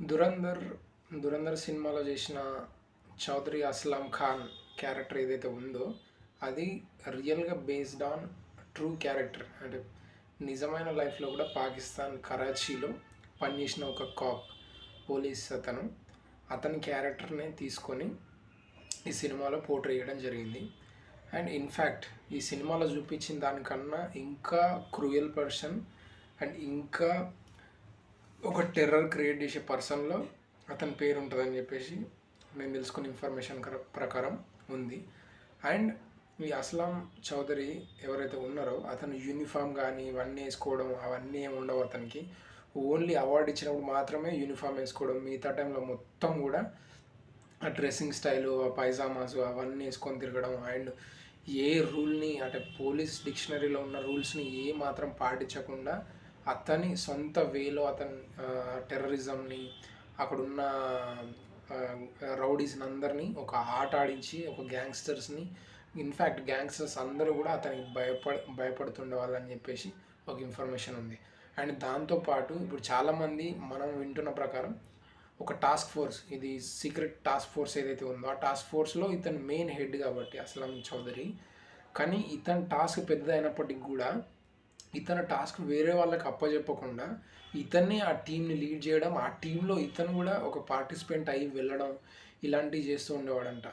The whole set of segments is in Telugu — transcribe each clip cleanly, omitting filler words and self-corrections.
దురంధర్ 'దురంధర్' సినిమాలో చేసిన చౌదరి అస్లాం ఖాన్ క్యారెక్టర్ ఏదైతే ఉందో అది రియల్‌గా బేస్డ్ ఆన్ ట్రూ క్యారెక్టర్. అంటే నిజమైన లైఫ్‌లో కూడా పాకిస్తాన్ కరాచీలో పనిచేసిన ఒక పోలీస్ అతని క్యారెక్టర్‌నే తీసుకొని ఈ సినిమాలో పోర్ట్రే చేయడం జరిగింది. అండ్ ఇన్‌ఫ్యాక్ట్ ఈ సినిమాలో చూపించిన దానికన్నా ఇంకా క్రూయల్ పర్సన్ అండ్ ఇంకా ఒక టెర్రర్ క్రియేట్ చేసే పర్సన్‌లో అతని పేరు ఉంటుందని చెప్పేసి నేను తెలుసుకున్న ఇన్ఫర్మేషన్ ప్రకారం ఉంది. అండ్ ఈ అస్లాం చౌదరి ఎవరైతే ఉన్నారో అతను యూనిఫామ్ కానీ ఇవన్నీ వేసుకోవడం అవన్నీ ఏమి ఉండవు అతనికి. ఓన్లీ అవార్డు ఇచ్చినప్పుడు మాత్రమే యూనిఫామ్ వేసుకోవడం, మిగతా టైంలో మొత్తం కూడా ఆ డ్రెస్సింగ్ స్టైలు, ఆ పైజామాసు అవన్నీ వేసుకొని తిరగడం. అండ్ ఏ రూల్ని అంటే పోలీస్ డిక్షనరీలో ఉన్న రూల్స్ని ఏ మాత్రం పాటించకుండా అతని సొంత వేలో అతని టెర్రరిజంని అక్కడున్న రౌడీస్ని అందరినీ ఒక ఆట ఆడించి ఒక గ్యాంగ్స్టర్స్ని ఇన్ఫ్యాక్ట్ గ్యాంగ్స్టర్స్ అందరూ కూడా అతనికి భయపడుతుండే వాళ్ళని చెప్పేసి ఒక ఇన్ఫర్మేషన్ ఉంది. అండ్ దాంతోపాటు ఇప్పుడు చాలామంది మనం వింటున్న ప్రకారం ఒక టాస్క్ ఫోర్స్, ఇది సీక్రెట్ టాస్క్ ఫోర్స్ ఏదైతే ఉందో ఆ టాస్క్ ఫోర్స్లో ఇతను మెయిన్ హెడ్ కాబట్టి అస్లాం చౌదరి. కానీ ఇతని టాస్క్ పెద్దదైనప్పటికీ కూడా ఇతను టాస్క్ వేరే వాళ్ళకి అప్పచెప్పకుండా ఇతన్ని ఆ టీంని లీడ్ చేయడం, ఆ టీంలో ఇతను కూడా ఒక పార్టిసిపెంట్ అయ్యి వెళ్ళడం ఇలాంటివి చేస్తూ ఉండేవాడంట.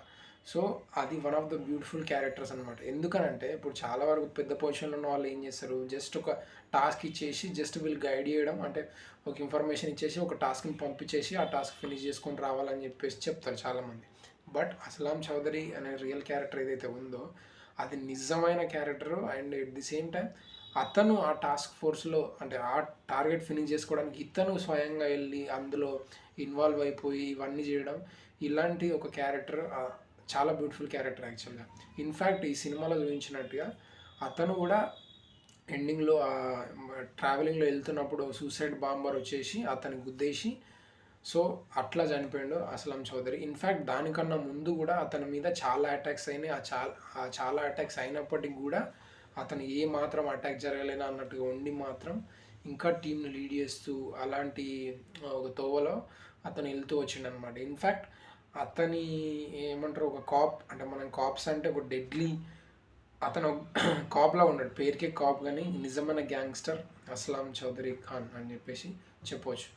సో అది one of the beautiful characters అనమాట. ఎందుకనంటే ఇప్పుడు చాలా వరకు పెద్ద పొజిషన్లో ఉన్న వాళ్ళు ఏం చేస్తారు, జస్ట్ ఒక టాస్క్ ఇచ్చేసి జస్ట్ వీళ్ళు గైడ్ చేయడం, అంటే ఒక ఇన్ఫర్మేషన్ ఇచ్చేసి ఒక టాస్క్ని పంపించేసి ఆ టాస్క్ ఫినిష్ చేసుకొని రావాలని చెప్పేసి చెప్తారు చాలామంది. బట్ అస్లాం చౌదరి అనే రియల్ క్యారెక్టర్ ఏదైతే ఉందో అది నిజమైన character. And at the same time అతను ఆ టాస్క్ ఫోర్స్లో అంటే ఆ టార్గెట్ ఫినిష్ చేసుకోవడానికి ఇతను స్వయంగా వెళ్ళి అందులో ఇన్వాల్వ్ అయిపోయి ఇవన్నీ చేయడం, ఇలాంటి ఒక క్యారెక్టర్ చాలా బ్యూటిఫుల్ క్యారెక్టర్ యాక్చువల్గా. ఇన్ఫ్యాక్ట్ ఈ సినిమాలో చూపించినట్టుగా అతను కూడా ఎండింగ్లో ట్రావెలింగ్లో వెళ్తున్నప్పుడు సూసైడ్ బాంబర్ వచ్చేసి అతని గుద్దేసి సో అట్లా చనిపోయాడు అస్లాం చౌదరి. ఇన్ఫ్యాక్ట్ దానికన్నా ముందు కూడా అతని మీద చాలా అటాక్స్ అయినాయి. చాలా అటాక్స్ అయినప్పటికీ కూడా అతను ఏ మాత్రం అటాక్ జరగలేనా అన్నట్టుగా ఉండి మాత్రం ఇంకా టీంని లీడ్ చేస్తూ అలాంటి ఒక తోవలో అతను వెళ్తూ వచ్చిండనమాట. ఇన్ఫ్యాక్ట్ అతని ఏమంటారు ఒక అంటే మనం కాప్స్ అంటే ఒక డెడ్లీ అతను కాప్లా ఉన్నాడు, పేరుకే కాప్ కానీ నిజమైన గ్యాంగ్స్టర్ అస్లాం చౌదరి ఖాన్ అని చెప్పేసి చెప్పవచ్చు.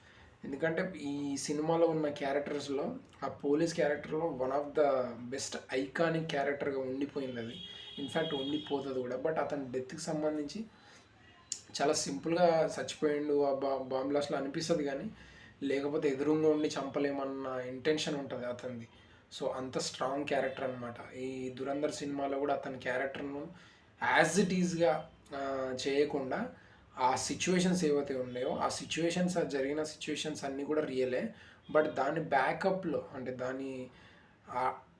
ఎందుకంటే ఈ సినిమాలో ఉన్న క్యారెక్టర్స్లో ఆ పోలీస్ క్యారెక్టర్లో one of the best iconic క్యారెక్టర్గా ఉండిపోయింది అది. ఇన్ఫ్యాక్ట్ ఉండిపోతుంది కూడా. బట్ అతని డెత్కి సంబంధించి చాలా సింపుల్గా చచ్చిపోయిండు ఆ బాంబ్ బ్లాస్ట్లో అనిపిస్తుంది, కానీ లేకపోతే ఎదురుగా ఉండి చంపలేమన్న ఇంటెన్షన్ ఉంటుంది అతనిది. సో అంత స్ట్రాంగ్ క్యారెక్టర్ అనమాట. ఈ దురంధర్ సినిమాలో కూడా అతని క్యారెక్టర్ను యాజ్ ఇట్ ఈజ్గా చేయకుండా ఆ సిచ్యువేషన్స్ ఏవైతే ఉన్నాయో ఆ సిచ్యువేషన్స్, ఆ జరిగిన సిచ్యువేషన్స్ అన్నీ కూడా రియలే. బట్ దాని బ్యాకప్లో అంటే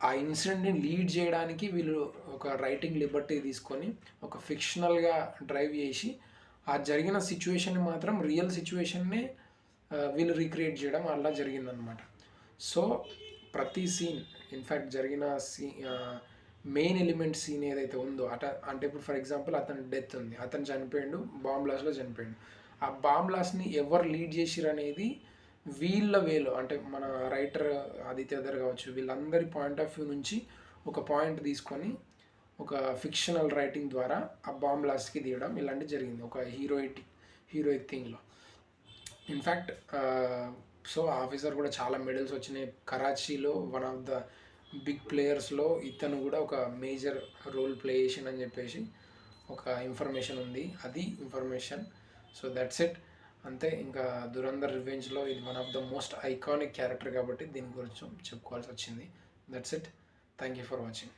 ఆ ఇన్సిడెంట్ని లీడ్ చేయడానికి వీళ్ళు ఒక రైటింగ్ లిబర్టీ తీసుకొని ఒక ఫిక్షనల్గా డ్రైవ్ చేసి ఆ జరిగిన సిచ్యువేషన్ని మాత్రం రియల్ సిచ్యువేషన్నే వీళ్ళు రీక్రియేట్ చేయడం అలా జరిగిందనమాట. సో ప్రతి సీన్ ఇన్ఫ్యాక్ట్ జరిగిన మెయిన్ ఎలిమెంట్ సీన్ ఏదైతే ఉందో అంటే ఇప్పుడు ఫర్ ఎగ్జాంపుల్ అతని డెత్ ఉంది, అతను చనిపోయాడు, బాంబ్ బ్లాస్ట్లో చనిపోయాడు. ఆ బాంబ్ బ్లాస్ట్ని ఎవరు లీడ్ చేసిరు అనేది వీళ్ళ వేలో అంటే మన రైటర్ ఆదిత్యధర్ కావచ్చు, వీళ్ళందరి పాయింట్ ఆఫ్ వ్యూ నుంచి ఒక పాయింట్ తీసుకొని ఒక ఫిక్షనల్ రైటింగ్ ద్వారా ఆ బాంబ్ బ్లాస్ట్కి తీయడం ఇలాంటివి జరిగింది ఒక హీరోయిక్ థింగ్లో. ఇన్ఫ్యాక్ట్ సో ఆఫీసర్ కూడా చాలా మెడల్స్ వచ్చినాయి. కరాచీలో వన్ ఆఫ్ ద బిగ్ ప్లేయర్స్లో ఇతను కూడా ఒక మేజర్ రోల్ ప్లే చేసిందని చెప్పేసి ఒక ఇన్ఫర్మేషన్ ఉంది. అది ఇన్ఫర్మేషన్. సో దట్స్ ఇట్, అంతే. ఇంకా దురంధర్ రివెంజ్లో ఇది one of the most iconic character కాబట్టి దీని గురించి చెప్పుకోవాల్సి వచ్చింది. That's it. Thank you for watching.